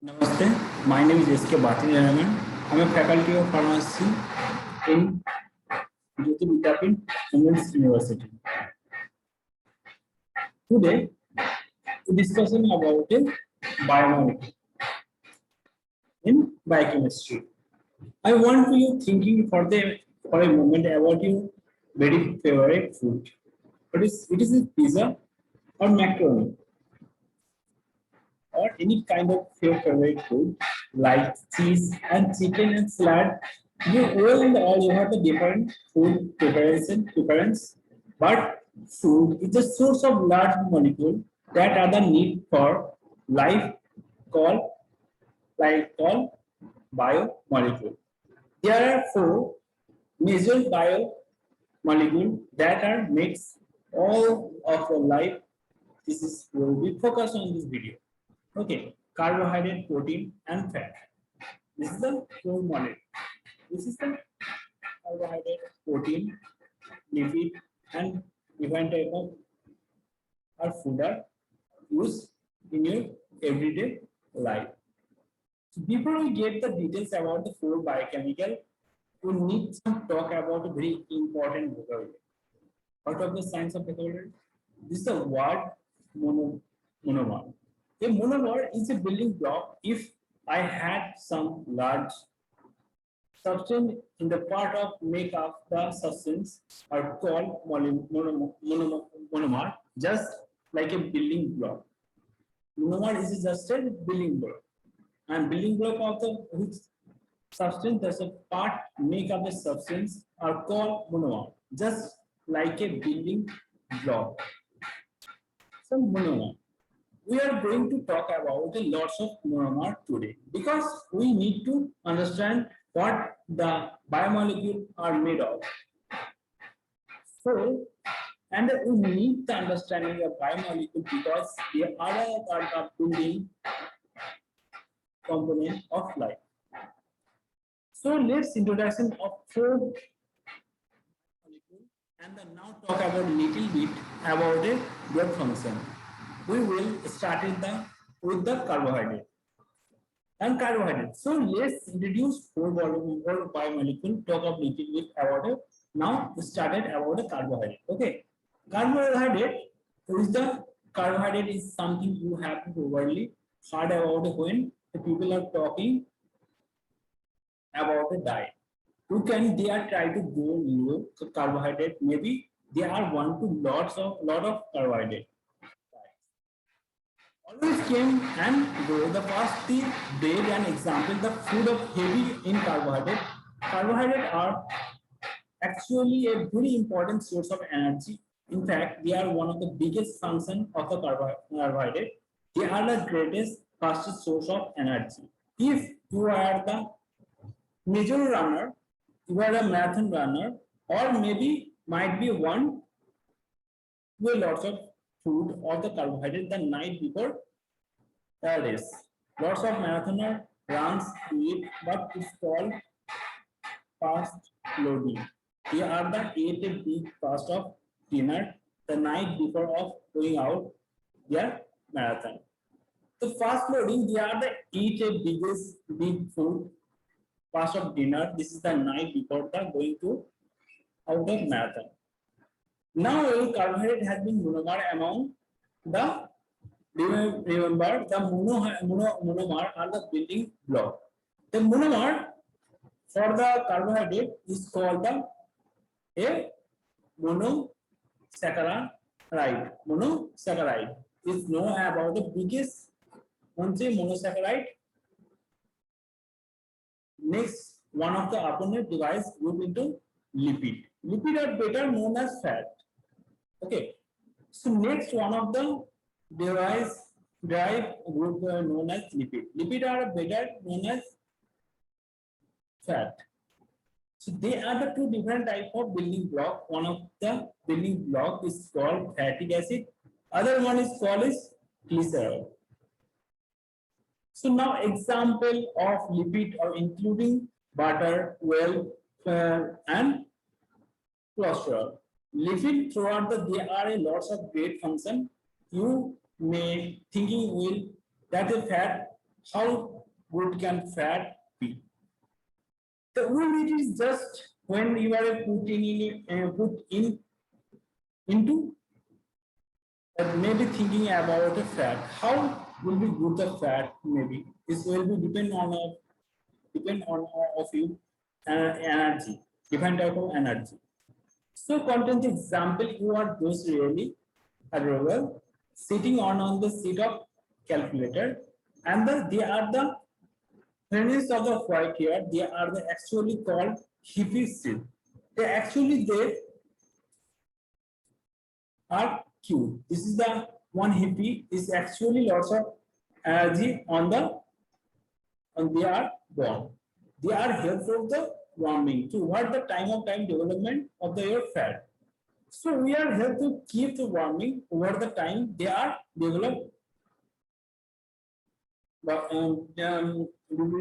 Namaste, my name is S.K. Bhatin Rahman. I'm a faculty of pharmacy in Jyoti Vidyapith, Women's University. Today, we're discussing about a biomolecule in biochemistry. I want you thinking for a moment about your very favorite food. It is a pizza or macaroni or any kind of your favorite food like cheese and chicken and salad. You all you have the different food preference, but food is the source of large molecule that are the need for life called called biomolecule. There are four major biomolecule that are makes all of your life. This is will be focused on this video. Okay, carbohydrate, protein, and fat. This is the four molecule. This is the carbohydrate, protein, lipid, and different type of our food are used in your everyday life. So before we get the details about the four biochemical, we need to talk about a very important vocabulary. Out of the science of vocabulary, this is the word monomer. A monomer is a building block. If I had some large substance in the part of make up the substance are called monomer, just like a building block. Monomer is just a building block. And building block of the which substance that's a part make up the substance are called monomer, just like a building block. So monomer. We are going to talk about the lots of monomer today because we need to understand what the biomolecules are made of. So, and we need the understanding of biomolecule because they are a building component of life. So let's introduction of four molecules and then now talk about a little bit about their function. We will start with the carbohydrate and carbohydrate. So let's introduce four biomolecule. Talk a little bit about it. Now we started about the carbohydrate. Okay, carbohydrate is something you have to probably heard about when the people are talking about the diet. They are trying to go low carbohydrate. Maybe they are want to lot of carbohydrate. Always came and go. The first the bread and example the food of heavy in carbohydrate. Carbohydrates are actually a very important source of energy. In fact, they are one of the biggest function of the carbohydrate. They are the greatest fastest source of energy. If you are the major runner, you are a marathon runner, or maybe might be one with lots of food or the carbohydrate the night before a race. Lots of marathoner runs to eat what is called fast loading. They are the eat a big fast of dinner the night before of going out their marathon. The fast loading, they are the eat a big food fast of dinner. This is the night before the going to out the marathon. Now carbohydrate has been monomer among the remember the monomer are the building block. The monomer for the carbohydrate is called a monosaccharide. Monosaccharide is known about the biggest monosaccharide. Next, one of the opponent device group into lipid. Lipid are better known as fat. Okay. So next one of the device drive group known as lipid. Lipid are better known as fat. So they are the two different type of building block. One of the building block is called fatty acid. Other one is called glycerol. So now example of lipid are including butter, oil, and cholesterol. Lipid throughout there are a lots of great function. You may thinking will that the fat how good can fat be? The good it is just when you are put in into maybe thinking about a fat. How will be good the fat maybe? This will be depend on of you energy, different type of energy. So content example, you are those really adorable sitting on the seat of calculator, and they are the friends of the white here. They are the actually called hippie seat. They are cute. This is the one hippie is actually lots of energy on they are born. They are helpful for the warming to what the time development of the air fat. So we are here to keep the warming over the time they are developed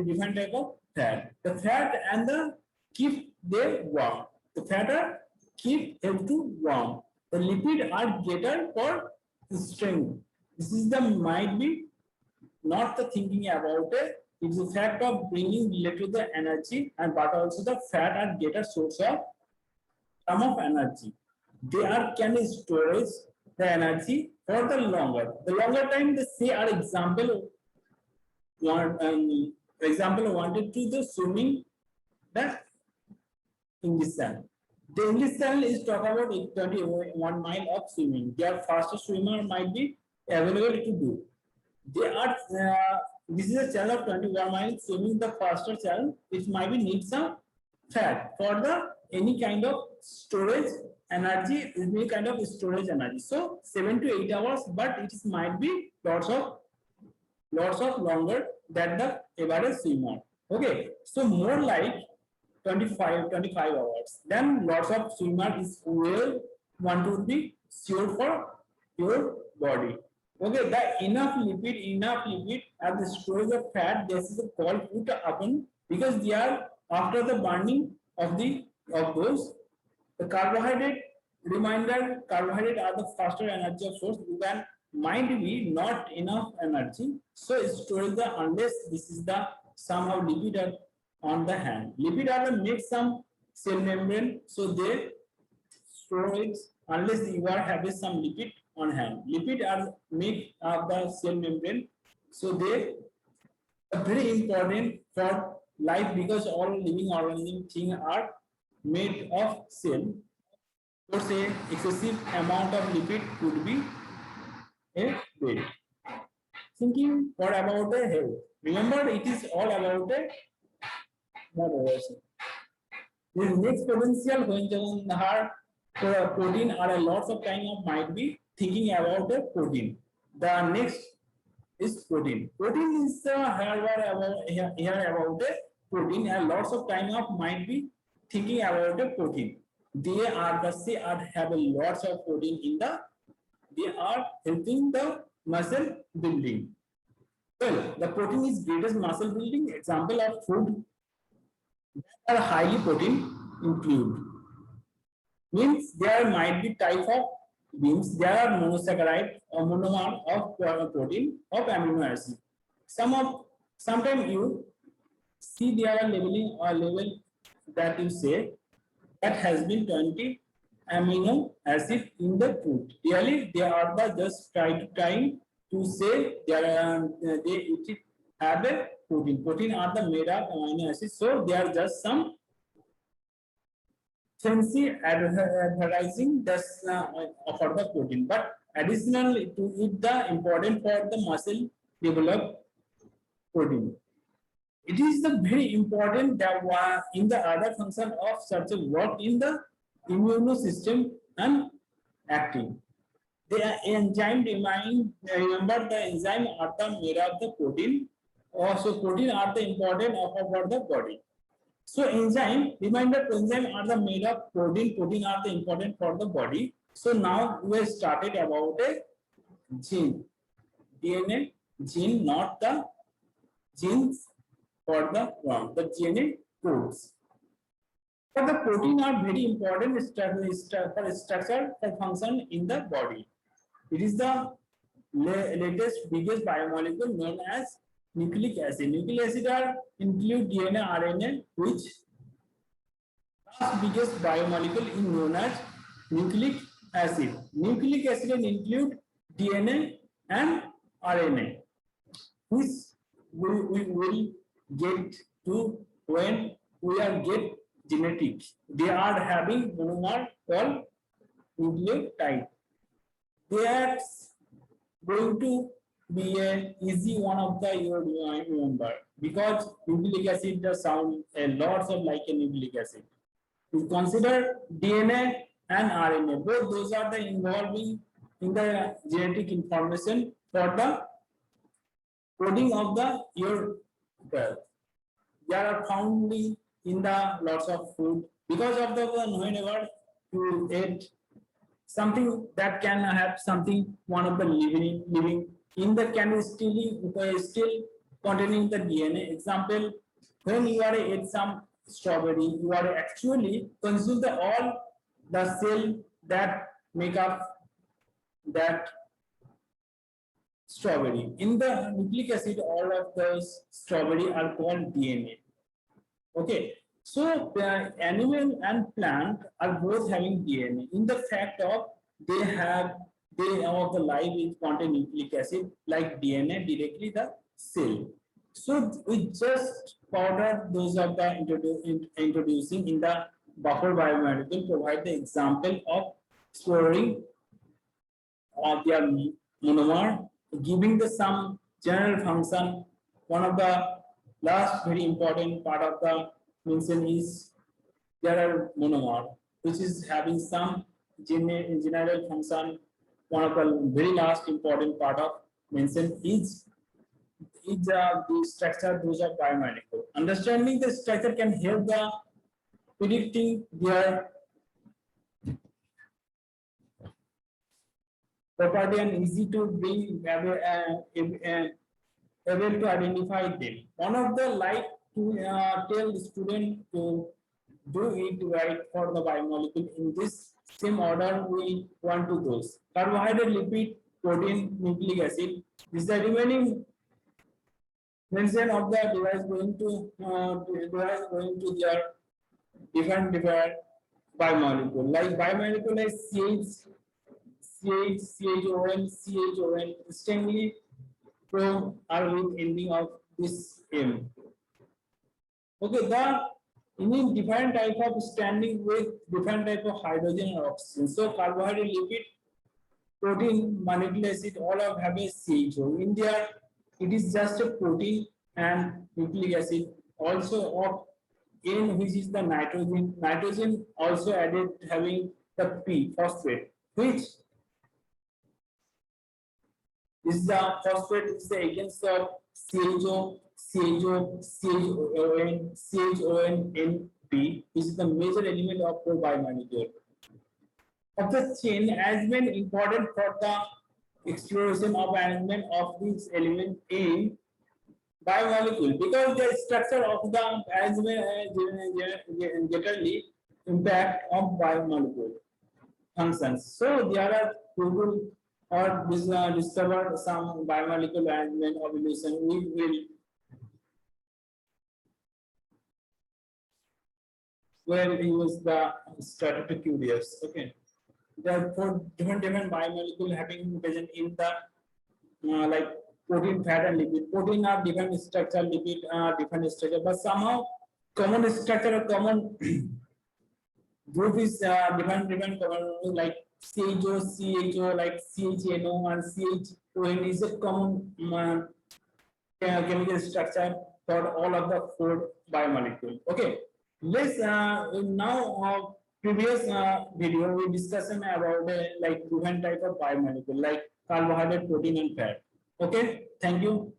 different type of fat. The fat and the keep they warm. The fat are keep help to warm. The lipid are greater for strength. This is the might be not the thinking about it. It's the fact of bringing related to the energy and but also the fat are greater source of some of energy. They are can storage the energy for the longer. The longer time they say are example wanted to the swimming that English Channel. The English Channel is talk about 21 mile of swimming. Their fastest swimmer might be available to do. They are this is a channel of 21 miles swimming the faster channel, which might be need some fat for the any kind of storage energy, any kind of storage energy. So 7 to 8 hours, but it is might be lots of longer than the average swimmer. Okay, so more like 25 hours. Then lots of swimmer is well want to be sure for your body. Okay, the enough lipid and the storage of fat. This is called put upon because they are after the burning of those the carbohydrate. Reminder: carbohydrate are the faster energy of source. Then might be not enough energy, so storage the unless this is the somehow lipid are on the hand. Lipid are the make some cell membrane, so they storage unless you are having some lipid on hand. Lipid are made of the cell membrane, so they are very important for life because all living organism things are made of cell. So say excessive amount of lipid could be a bad. Thinking what about the health? Remember, it is all about the moderation. The next potential when the heart protein are a lots of time of might be thinking about the protein. The next is protein. Protein is here about the protein and lots of time of might be thinking about the protein. They are have a lots of protein in the. They are helping the muscle building. Well, the protein is greatest muscle building example of food that are highly protein include. Means there might be type of beans, there are monosaccharide or monomer of protein of amino acid. Sometimes you see there are labeling or level that you say that has been 20 amino acid in the food. Really, they are the just trying to say they have a protein. Protein are the made of amino acids, so they are just some fancy advertising that's for the protein, but additionally to it the important for the muscle develop protein. It is the very important that in the other function of such a work in the immune system and acting. The enzyme remember the enzyme are the made of the protein. Also protein are the important for the body. So enzyme, reminder enzyme are the made of protein. Protein are the important for the body. So now we started about a gene. DNA gene, not the genes for the wrong. The DNA codes. But the protein are very important for structure for function in the body. It is the latest biggest biomolecule known as nucleic acid. Nucleic acid are include DNA, RNA, which last biggest biomolecule is known as nucleic acid. Nucleic acid include DNA and RNA, which we will get to when we are get genetic. They are having monomer called nucleotide. That's going to be an easy one of the you remember, because nucleic acid does sound a lot of like a nucleic acid. We consider DNA and RNA. Both those are the involving in the genetic information for the coding of the your birth. They are found in the lots of food because of the whenever you eat something that can have something one of the living in the can still containing the DNA. Example, when you are eat some strawberry, you are actually consume the all the cell that make up that strawberry. In the nucleic acid, all of those strawberry are called DNA. Okay, so the animal and plant are both having DNA. In the fact of they of the life is contain nucleic acid like DNA directly the cell. So we just powder those of the introducing in the buffer biomolecule provide the example of storing of their monomer, giving the some general function. One of the last very important part of the mention is there are monomer, which is having some general function. One of the very last important part of mention is the structure those of biomolecule. Understanding the structure can help the predicting their property and easy to bring able to identify them. One of the like to tell the student to do it right for the biomolecule in this same order we want to those. Carbohydrate, lipid, protein, nucleic acid. This is the remaining mention of the device going to their different biomolecule. Like biomolecule like CHON, strongly from are with ending of this M. Okay, the in different type of standing with different type of hydrogen and oxygen. So carbohydrate, lipid, protein, nucleic acid, all of have a CHO. In there, it is just a protein and nucleic acid. Also of N, which is the nitrogen. Nitrogen also added having the P, phosphate, which is the phosphate is the against of CHO, NP, which is the major element of the biomolecule. Of the chain has been important for the exploration of arrangement of this element in biomolecule, because the structure of the arrangement generally impact of biomolecule functions. So there are people or discover some biomolecule arrangement of evolution. We will use the static curious. Okay, therefore different biomolecule having present in the like protein, fat, and lipid. Protein are different structure, lipid different structure, but somehow common structure or common group is different common, like CHO, like CHNO and CHON is a common chemical structure for all of the four biomolecules. Okay, let's now previous video we discussion about like different type of biomolecule like carbohydrate, protein, and fat. Okay, thank you.